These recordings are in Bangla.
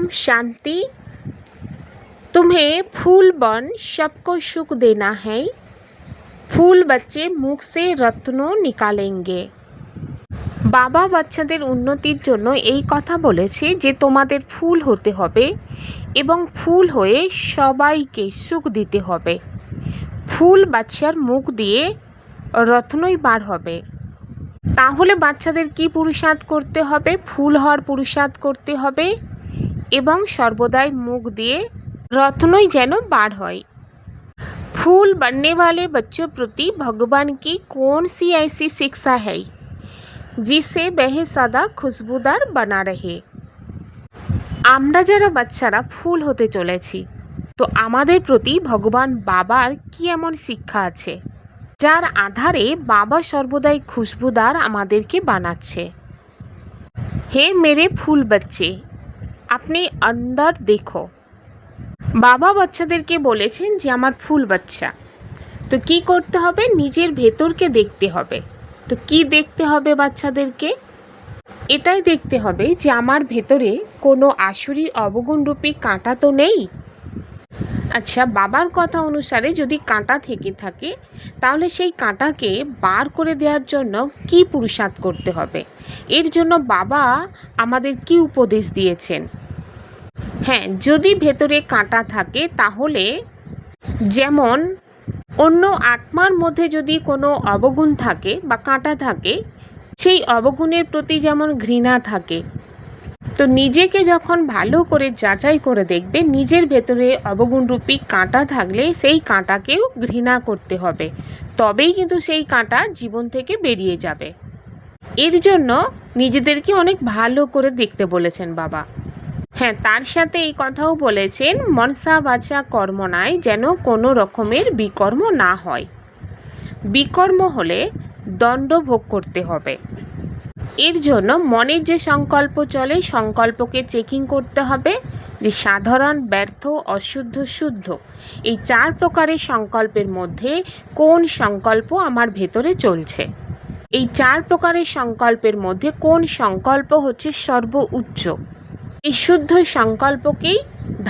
ओम शांति। तुम्हें फूल बन सबको सुख देना है। ফুল বাচ্চে মুখ সে রত্ন নিকালেঙ্গে। বাবা বাচ্চাদের উন্নতির জন্য এই কথা বলেছে যে তোমাদের ফুল হতে হবে এবং ফুল হয়ে সবাইকে সুখ দিতে হবে। ফুল বাচ্চার মুখ দিয়ে রত্নই বার হবে। তাহলে বাচ্চাদের কি পুরুষার্থ করতে হবে? ফুল হওয়ার পুরুষার্থ করতে হবে এবং সর্বদাই মুখ দিয়ে रत्नों যেন বার হয়। फूल बनने वाले बच्चों प्रति भगवान की कौन सी ऐसी शिक्षा है जिससे वह सदा खुशबूदार बना रहे। আমরা যারা বাচ্চারা ফুল হতে চলেছি, তো আমাদের প্রতি ভগবান বাবার কি এমন শিক্ষা আছে যার আধারে বাবা সর্বদাই খুশবুদার আমাদেরকে বানাচ্ছে। হে মেরে ফুল বাচ্চে, আপনি অন্দর দেখো। বাবা বাচ্চাদেরকে বলেছেন যে আমার ফুল বাচ্চা, তো কি করতে হবে? নিজের ভেতরকে দেখতে হবে। তো কি দেখতে হবে বাচ্চাদেরকে? এটাই দেখতে হবে যে আমার ভেতরে কোনো আসুরি অবগুণরূপী কাঁটা তো নেই। আচ্ছা, বাবার কথা অনুসারে যদি কাঁটা থেকে থাকে তাহলে সেই কাঁটাকে বার করে দেওয়ার জন্য কি পুরুষার্থ করতে হবে? এর জন্য বাবা আমাদের কি উপদেশ দিয়েছেন? হ্যাঁ, যদি ভেতরে কাঁটা থাকে তাহলে যেমন অন্য আত্মার মধ্যে যদি কোনো অবগুণ থাকে বা কাঁটা থাকে, সেই অবগুণের প্রতি যেমন ঘৃণা থাকে, তো নিজেকে যখন ভালো করে যাচাই করে দেখবে নিজের ভেতরে অবগুণরূপী কাঁটা থাকলে সেই কাঁটাকেও ঘৃণা করতে হবে, তবেই কিন্তু সেই কাঁটা জীবন থেকে বেরিয়ে যাবে। এর জন্য নিজেদেরকে অনেক ভালো করে দেখতে বলেছেন বাবা। হ্যাঁ, তার সাথে এই কথাও বলেছেন মনসা বাচা কর্ম নাই, যেন কোনো রকমের বিকর্ম না হয়। বিকর্ম হলে দণ্ড ভোগ করতে হবে। এর জন্য মনের যে সংকল্প চলে, সংকল্পকে চেকিং করতে হবে যে সাধারণ, ব্যর্থ, অশুদ্ধ, শুদ্ধ, এই 4 প্রকারের সংকল্পের মধ্যে কোন সংকল্প আমার ভেতরে চলছে। এই 4 প্রকারের সংকল্পের মধ্যে কোন সংকল্প হচ্ছে সর্ব উচ্চ, এই শুদ্ধ সংকল্পকেই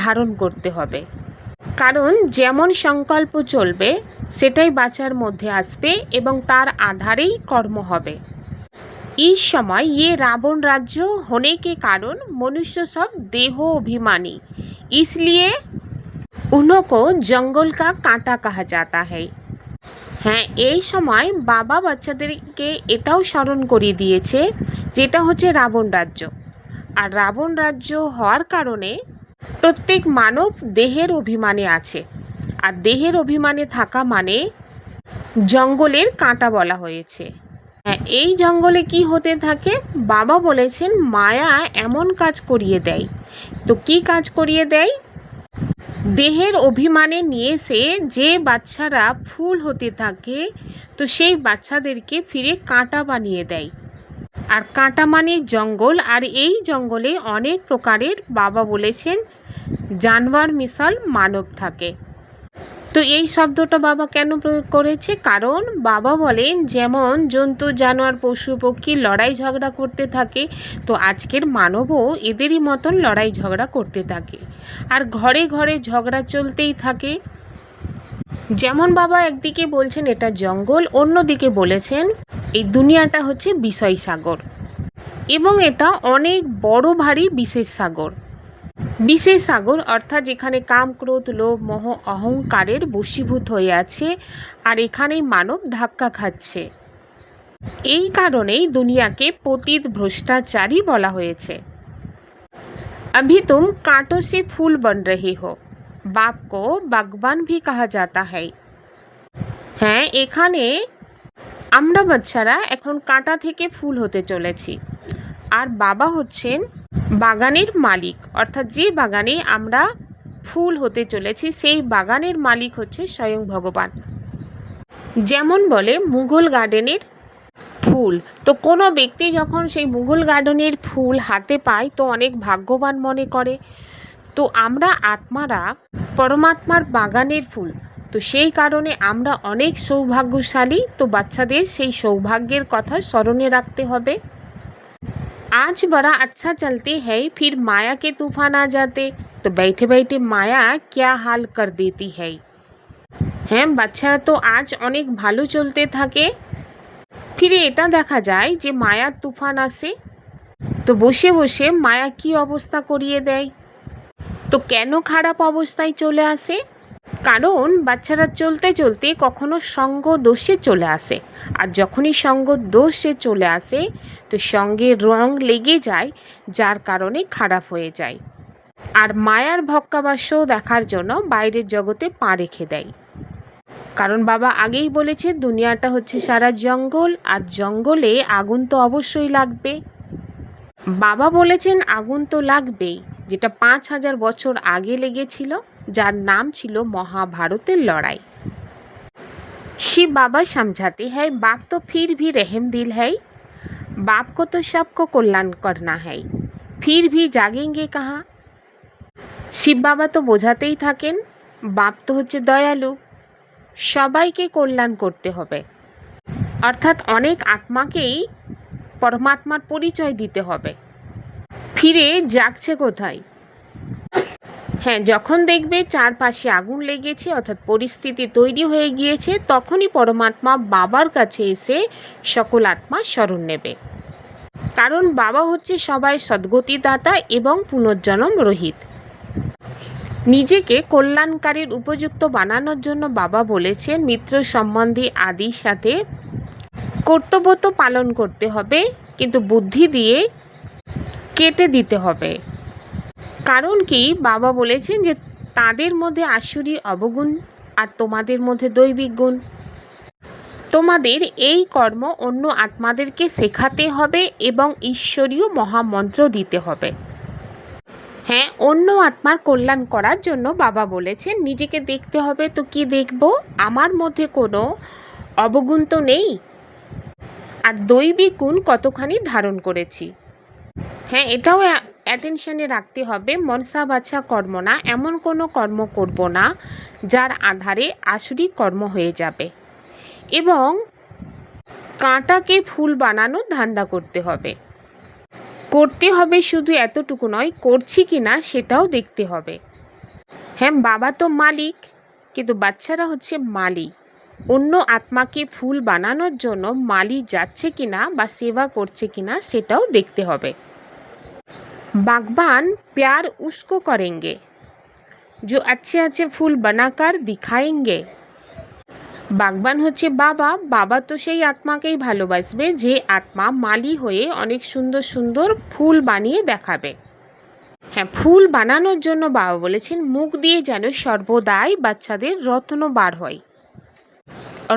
ধারণ করতে হবে। কারণ যেমন সংকল্প চলবে সেটাই বাচ্চার মধ্যে আসবে এবং তার আধারেই কর্ম হবে। इस समय ये रावण राज्य होने के कारण मनुष्य सब देहो अभिमानी, इसलिए उनको जंगल का कांटा कहा जाता है। হ্যাঁ, এই সময় বাবা বাচ্চাদেরকে এটাও স্মরণ করিয়ে দিয়েছে যেটা হচ্ছে রাবণ রাজ্য। আর রাবণ রাজ্য হওয়ার কারণে প্রত্যেক মানব দেহের অভিমানে আছে, আর দেহের অভিমানে থাকা মানে জঙ্গলের কাঁটা বলা হয়েছে। হ্যাঁ, এই জঙ্গলে কি হতে থাকে? বাবা বলেছেন মায়া এমন কাজ করিয়ে দেয়। তো কি কাজ করিয়ে দেয়? দেহের অভিমানে নিয়ে এসে যে বাচ্চারা ফুল হতে থাকে, তো সেই বাচ্চাদেরকে ফিরে কাঁটা বানিয়ে দেয়। আর কাঁটা মানে জঙ্গল, আর এই জঙ্গলে অনেক প্রকারের বাবা বলেছেন জানোয়ার মিশাল মানব থাকে। তো এই শব্দটা বাবা কেন প্রয়োগ করেছে? কারণ বাবা বলেন যেমন জন্তু, জানোয়ার, পশু পক্ষী লড়াই ঝগড়া করতে থাকে, তো আজকের মানবও এদেরই মতন লড়াই ঝগড়া করতে থাকে, আর ঘরে ঘরে ঝগড়া চলতেই থাকে। যেমন বাবা একদিকে বলছেন এটা জঙ্গল, অন্যদিকে বলেছেন এই দুনিয়াটা হচ্ছে বিষয় সাগর এবং এটা অনেক বড় ভারী বিশেষ সাগর। বিশেষ সাগর অর্থাৎ যেখানে কাম, ক্রোধ, লোভ, মোহ, অহংকারের বশীভূত হয়ে আছে, আর এখানেই মানব ধাক্কা খাচ্ছে। এই কারণেই দুনিয়াকে পতিত ভ্রষ্টাচারী বলা হয়েছে। अभी तुम कांटों से फूल बन रहे हो, बाप को बागबान भी कहा जाता है। হ্যাঁ, এখানে আমরা বাচ্চারা এখন কাঁটা থেকে ফুল হতে চলেছি, আর বাবা হচ্ছেন বাগানের মালিক, অর্থাৎ যে বাগানে আমরা ফুল হতে চলেছি সেই বাগানের মালিক হচ্ছে স্বয়ং ভগবান। যেমন বলে মুঘল গার্ডেনের ফুল, তো কোনো ব্যক্তি যখন সেই মুঘল গার্ডেনের ফুল হাতে পায় তো অনেক ভাগ্যবান মনে করে। তো আমরা আত্মারা পরমাত্মার বাগানের ফুল, তো সেই কারণে আমরা অনেক সৌভাগ্যশালী। তো বাচ্চাদের সেই সৌভাগ্যের কথা স্মরণে রাখতে হবে। आज बड़ा अच्छा चलते हैं, फिर माया के तूफान आ जाते तो बैठे बैठे माया क्या हाल कर देती है। হ্যাঁ, বাচ্চারা তো আজ অনেক ভালো চলতে থাকে, ফিরে এটা দেখা যায় যে মায়ার তুফান আসে, তো বসে বসে মায়া কি অবস্থা করিয়ে দেয়। তো কেন খারাপ অবস্থায় চলে আসে? কারণ বাচ্চারা চলতে চলতে কখনো সঙ্গ দোষে চলে আসে, আর যখনই সঙ্গ দোষে চলে আসে তো সঙ্গে রং লেগে যায়, যার কারণে খারাপ হয়ে যায়, আর মায়ার ভক্কাবাস্য দেখার জন্য বাইরের জগতে পা রেখে দেয়। কারণ বাবা আগেই বলেছে দুনিয়াটা হচ্ছে সারা জঙ্গল, আর জঙ্গলে আগুন তো অবশ্যই লাগবে। বাবা বলেছেন আগুন তো লাগবেই, যেটা 5000 বছর আগে লেগেছিল, যার নাম ছিল মহাভারতের লড়াই। शिव बाबा समझाते हैं बाप तो फिर भी रहम दिल है, बाप को तो सबको कल्याण करना है, फिर भी जागेंगे कहाँ। শিব বাবা তো বোঝাতেই থাকেন বাপ তো হচ্ছে দয়ালু, সবাইকে কল্যাণ করতে হবে, অর্থাৎ অনেক আত্মাকেই পরমাত্মার পরিচয় দিতে হবে, ফিরে জাগছে কোথায়? হ্যাঁ, যখন দেখবে চারপাশে আগুন লেগেছে অর্থাৎ পরিস্থিতি তৈরি হয়ে গিয়েছে, তখনই পরমাত্মা বাবার কাছে এসে সকল আত্মা শরণ নেবে। কারণ বাবা হচ্ছে সবাই সদ্গতিদাতা এবং পুনর্জন্ম রহিত। নিজেকে কল্যাণকারীর উপযুক্ত বানানোর জন্য বাবা বলেছেন মিত্র সম্বন্ধী আদির সাথে কর্তব্য তো পালন করতে হবে, কিন্তু বুদ্ধি দিয়ে কেটে দিতে হবে। কারণ কি বাবা বলেছেন যে তাদের মধ্যে আসুরি অবগুণ আর তোমাদের মধ্যে দৈবিক গুণ, তোমাদের এই কর্ম অন্য আত্মাদেরকে শেখাতে হবে এবং ঈশ্বরীয় মহামন্ত্র দিতে হবে। হ্যাঁ, অন্য আত্মার কল্যাণ করার জন্য বাবা বলেছেন নিজেকে দেখতে হবে। তো কি দেখব? আমার মধ্যে কোনো অবগুণ তো নেই, আর দৈবিক গুণ কতখানি ধারণ করেছি। হ্যাঁ, এটাও অ্যাটেনশনে রাখতে হবে, মনসা বাছা কর্ম না, এমন কোনো কর্ম করব না যার আধারে আসুরিক কর্ম হয়ে যাবে, এবং কাঁটাকে ফুল বানানোর ধান্দা করতে হবে। করতে হবে শুধু এতটুকু নয়, করছি কি না সেটাও দেখতে হবে। হ্যাঁ, বাবা তো মালিক, কিন্তু বাচ্চারা হচ্ছে মালি। অন্য আত্মাকে ফুল বানানোর জন্য মালি যাচ্ছে কিনা বা সেবা করছে কিনা সেটাও দেখতে হবে। बागबान प्यार उसको करेंगे जो अच्छे अच्छे फूल बनाकर दिखाएंगे। বাগবান হচ্ছে বাবা, বাবা তো সেই আত্মাকেই ভালোবাসবে যে আত্মা মালি হয়ে অনেক সুন্দর সুন্দর ফুল বানিয়ে দেখাবে। হ্যাঁ, ফুল বানানোর জন্য বাবা বলেছেন মুখ দিয়ে যেন সর্বদাই বাচ্চাদের রত্ন বার হয়,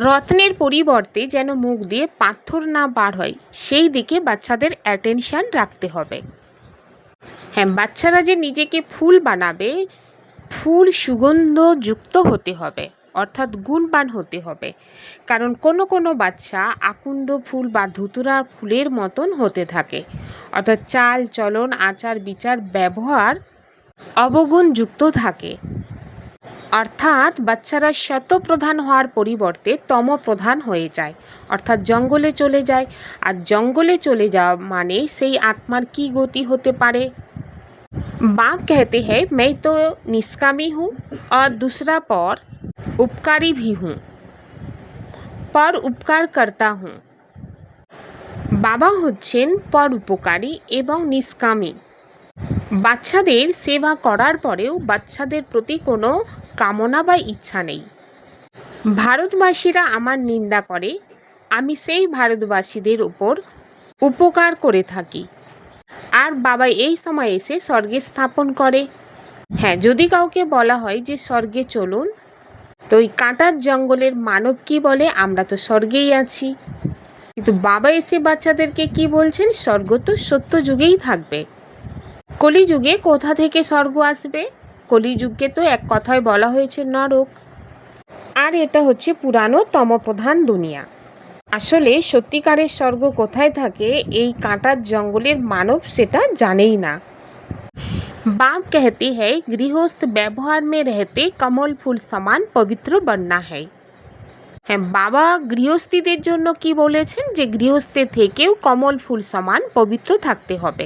রত্নের পরিবর্তে যেন মুখ দিয়ে পাথর না বার হয়, সেই দিকে বাচ্চাদের অ্যাটেনশন রাখতে হবে। হ্যাঁ, বাচ্চারা যে নিজেকে ফুল বানাবে, ফুল সুগন্ধযুক্ত হতে হবে, অর্থাৎ গুণবান হতে হবে। কারণ কোনো কোনো বাচ্চা আকন্দ ফুল বা ধুতুরা ফুলের মতন হতে থাকে, অর্থাৎ চাল চলন আচার বিচার ব্যবহার অবগুণযুক্ত থাকে। অর্থাৎ বাচ্চারা শতপ্রধান হওয়ার পরিবর্তে তমপ্রধান হয়ে যায়, অর্থাৎ জঙ্গলে চলে যায়। আর জঙ্গলে চলে যাওয়া মানে সেই আত্মার কি গতি হতে পারে? बाप कहते हैं मैं तो निष्कामी हूँ और दूसरा पर उपकारी भी हूँ, पर उपकार करता हूँ। বাবা হচ্ছেন পর উপকারী এবং নিষ্কামী। বাচ্চাদের সেবা করার পরেও বাচ্চাদের প্রতি কোনো কামনা বা ইচ্ছা নেই। ভারতবাসীরা আমার নিন্দা করে, আমি সেই ভারতবাসীদের উপর উপকার করে থাকি। আর বাবা এই সময় এসে স্বর্গে স্থাপন করে। হ্যাঁ, যদি কাউকে বলা হয় যে স্বর্গে চলুন, তো ওই কাঁটার জঙ্গলের মানব কি বলে আমরা তো স্বর্গেই আছি। কিন্তু বাবা এসে বাচ্চাদেরকে কি বলছেন? স্বর্গ তো সত্য যুগেই থাকবে, কলিযুগে কোথা থেকে স্বর্গ আসবে? কলিযুগকে তো এক কথায় বলা হয়েছে নরক, আর এটা হচ্ছে পুরানো তমপ্রধান দুনিয়া। আসলে সত্যিকারের স্বর্গ কোথায় থাকে এই কাঁটার জঙ্গলের মানব সেটা জানেই না। बाप कहती है गृहस्थ व्यवहार में रहते कमल फूल समान पवित्र बनना है। হ্যাঁ, বাবা গৃহস্থীদের জন্য কি বলেছেন, যে গৃহস্থের থেকেও কমল ফুল সমান পবিত্র থাকতে হবে।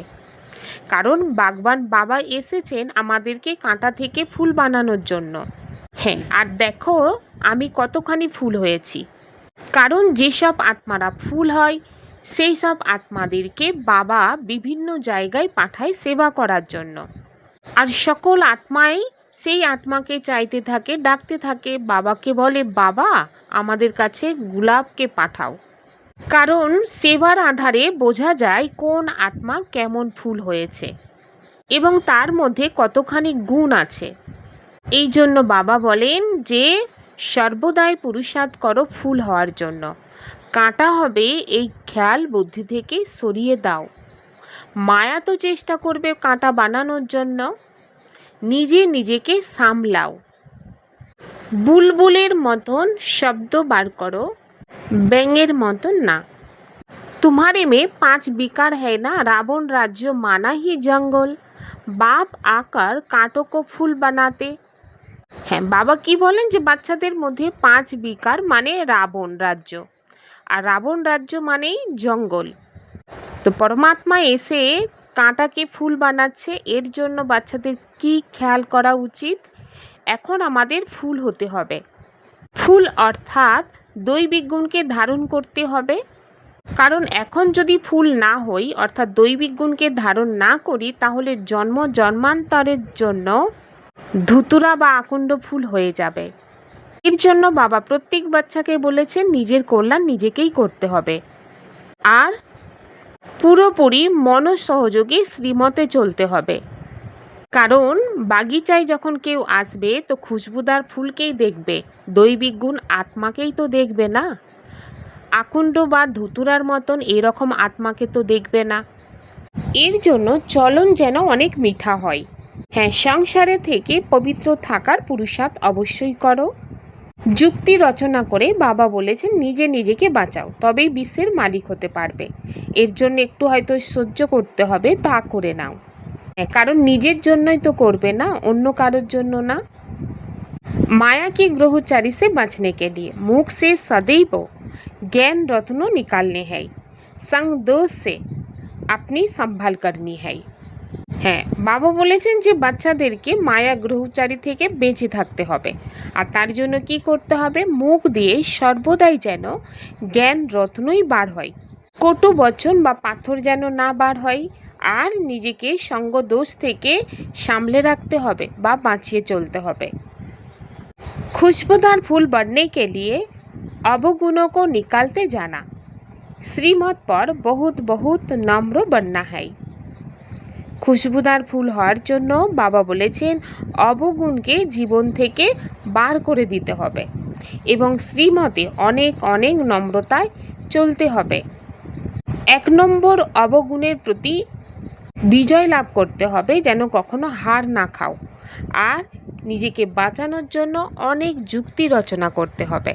কারণ বাগবান বাবা এসেছেন আমাদেরকে কাঁটা থেকে ফুল বানানোর জন্য। হ্যাঁ, আর দেখো আমি কতখানি ফুল হয়েছি। কারণ যেসব আত্মারা ফুল হয় সেই সব আত্মাদেরকে বাবা বিভিন্ন জায়গায় পাঠায় সেবা করার জন্য। আর সকল আত্মাই সেই আত্মাকে চাইতে থাকে, ডাকতে থাকে, বাবাকে বলে বাবা আমাদের কাছে গোলাপকে পাঠাও। কারণ সেবার আধারে বোঝা যায় কোন আত্মা কেমন ফুল হয়েছে এবং তার মধ্যে কতখানি গুণ আছে। এই জন্য বাবা বলেন যে সর্বদাই পুরুষার্থ করো ফুল হওয়ার জন্য। কাঁটা হবে এই খেয়াল বুদ্ধি থেকে সরিয়ে দাও। মায়া তো চেষ্টা করবে কাঁটা বানানোর জন্য, নিজে নিজেকে সামলাও। বুলবুলের মতন শব্দ বার করো, ব্যাঙের মতন না। तुम्हारे में 5 विकार है ना, रावण राज्य माना ही जंगल, बाप आकर कांटों को फूल बनाते। হ্যাঁ, বাবা কি বলেন যে বাচ্চাদের মধ্যে 5 বিকার মানে রাবণ রাজ্য, আর রাবণ রাজ্য মানেই জঙ্গল। তো পরমাত্মা এসে কাঁটাকে ফুল বানাচ্ছে, এর জন্য বাচ্চাদের কি খেয়াল করা উচিত? এখন আমাদের ফুল হতে হবে। ফুল অর্থাৎ দৈবিক গুণকে ধারণ করতে হবে। কারণ এখন যদি ফুল না হই অর্থাৎ দৈবিক গুণকে ধারণ না করি তাহলে জন্ম জন্মান্তরের জন্য ধুতুরা বা আকন্দ ফুল হয়ে যাবে। এর জন্য বাবা প্রত্যেক বাচ্চাকে বলেছেন নিজের কল্যাণ নিজেকেই করতে হবে আর পুরোপুরি মনঃসহযোগে শ্রীমতে চলতে হবে। কারণ বাগিচায় যখন কেউ আসবে তো খুশবুদার ফুলকেই দেখবে, দৈবিক গুণ আত্মাকেই তো দেখবে না। আকুণ্ড বা ধুতুরার মতন এরকম আত্মাকে তো দেখবে না। এর জন্য চলন যেন অনেক মিঠা হয়। হ্যাঁ, সংসারে থেকে পবিত্র থাকার পুরুষার্থ অবশ্যই করো। যুক্তি রচনা করে বাবা বলেছেন নিজে নিজেকে বাঁচাও, তবেই বিশ্বের মালিক হতে পারবে। এর জন্য একটু হয়তো সহ্য করতে হবে, তা করে নাও। হ্যাঁ, কারণ নিজের জন্যই তো করবে না, অন্য কারোর জন্য না। माया की ग्रहचारी से बचने के लिए मुख से सदैव ज्ञान रत्नों निकालने हैं, संग दोष से अपनी संभाल करनी है। হ্যাঁ, বাবা বলেছেন যে বাচ্চাদেরকে মায়া গ্রহচারী থেকে বেঁচে থাকতে হবে। আর তার জন্য কি করতে হবে? মুখ দিয়ে সর্বদাই যেন জ্ঞান রত্নই বার হয়, কটু বচন বা পাথর যেন না বার হয়। আর নিজেকে সঙ্গ দোষ থেকে সামলে রাখতে হবে বা বাঁচিয়ে চলতে হবে। खुशबूदार फूल बढ़ने के लिए अवगुणों को निकालते जाना, श्रीमत पर बहुत बहुत नम्र बनना है। খুশবুদার ফুল হওয়ার জন্য বাবা বলেছেন অবগুণকে জীবন থেকে বার করে দিতে হবে এবং শ্রীমতে অনেক অনেক নম্রতায় চলতে হবে। 1 নম্বর অবগুণের প্রতি বিজয় লাভ করতে হবে, যেন কখনো হার না খাও। আর নিজেকে বাঁচানোর জন্য অনেক যুক্তি রচনা করতে হবে।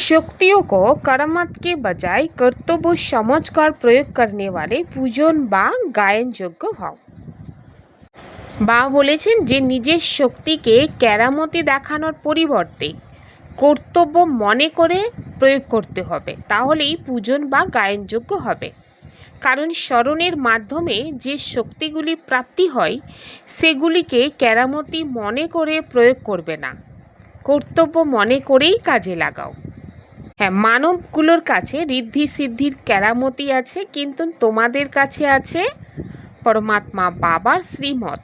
शक्तियों को करामत के बजाय कर्तव्य समझकर प्रयोग करने वाले पूजन বা গায়ন যোগ্য হও। বা বলেছেন যে নিজের শক্তিকে কেরামতি দেখানোর পরিবর্তে কর্তব্য মনে করে প্রয়োগ করতে হবে, তাহলেই পূজন বা গায়নযোগ্য হবে। কারণ স্মরণের মাধ্যমে যে শক্তিগুলি প্রাপ্তি হয় সেগুলিকে কেরামতি মনে করে প্রয়োগ করবে না, কর্তব্য মনে করেই কাজে লাগাও। হ্যাঁ, মানবগুলোর কাছে ঋদ্ধি সিদ্ধির কেরামতি আছে, কিন্তু তোমাদের কাছে আছে পরমাত্মা বাবার শ্রীমত।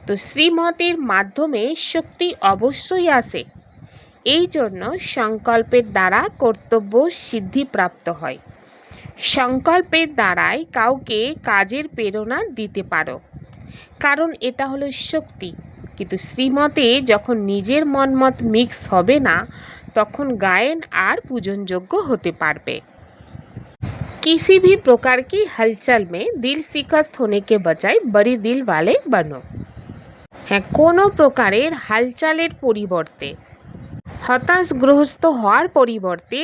তো শ্রীমতের মাধ্যমে শক্তি অবশ্যই আসে। এই জন্য সংকল্পের দ্বারা কর্তব্য সিদ্ধিপ্রাপ্ত হয়। সংকল্পের দ্বারাই কাউকে কাজের প্রেরণা দিতে পারো, কারণ এটা হলো শক্তি। কিন্তু শ্রীমতে যখন নিজের মনমত মিক্স হবে না তখন গায়ন আর পূজনযোগ্য হতে পারবে। किसी भी प्रकार की हलचल में दिल शिकस्त होने के बजाय बड़ी दिल वाले बनो। হ্যাঁ, কোনো প্রকারের হালচালের পরিবর্তে হতাশগ্রস্ত হওয়ার পরিবর্তে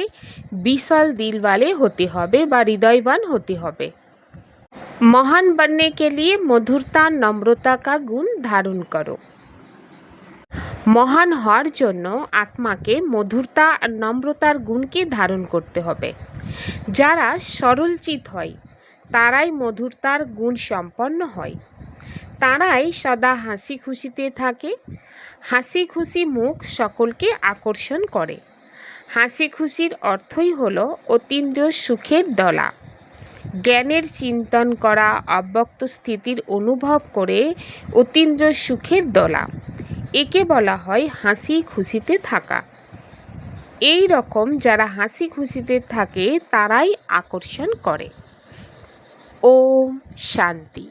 বিশাল দিলওয়ালে হতে হবে বা হৃদয়বান হতে হবে। महान बनने के लिए मधुरता नम्रता का गुण धारण करो। মহান হওয়ার জন্য আত্মাকে মধুরতা আর নম্রতার গুণকে ধারণ করতে হবে। যারা সরলচিত হয় তারাই মধুরতার গুণ সম্পন্ন হয়। তারাই সদা হাসি খুশিতে থাকে। হাসি খুশি মুখ সকলকে আকর্ষণ করে। হাসি খুশির অর্থই হলো অতীন্দ্রিয় সুখের দলা। জ্ঞানের চিন্তন করা, অব্যক্ত স্থিতির অনুভব করে অতীন্দ্রিয় সুখের দলা, একে বলা হয় হাসি খুশিতে থাকা। এই রকম যারা হাসি খুশিতে থাকে তারাই আকর্ষণ করে। ওম শান্তি।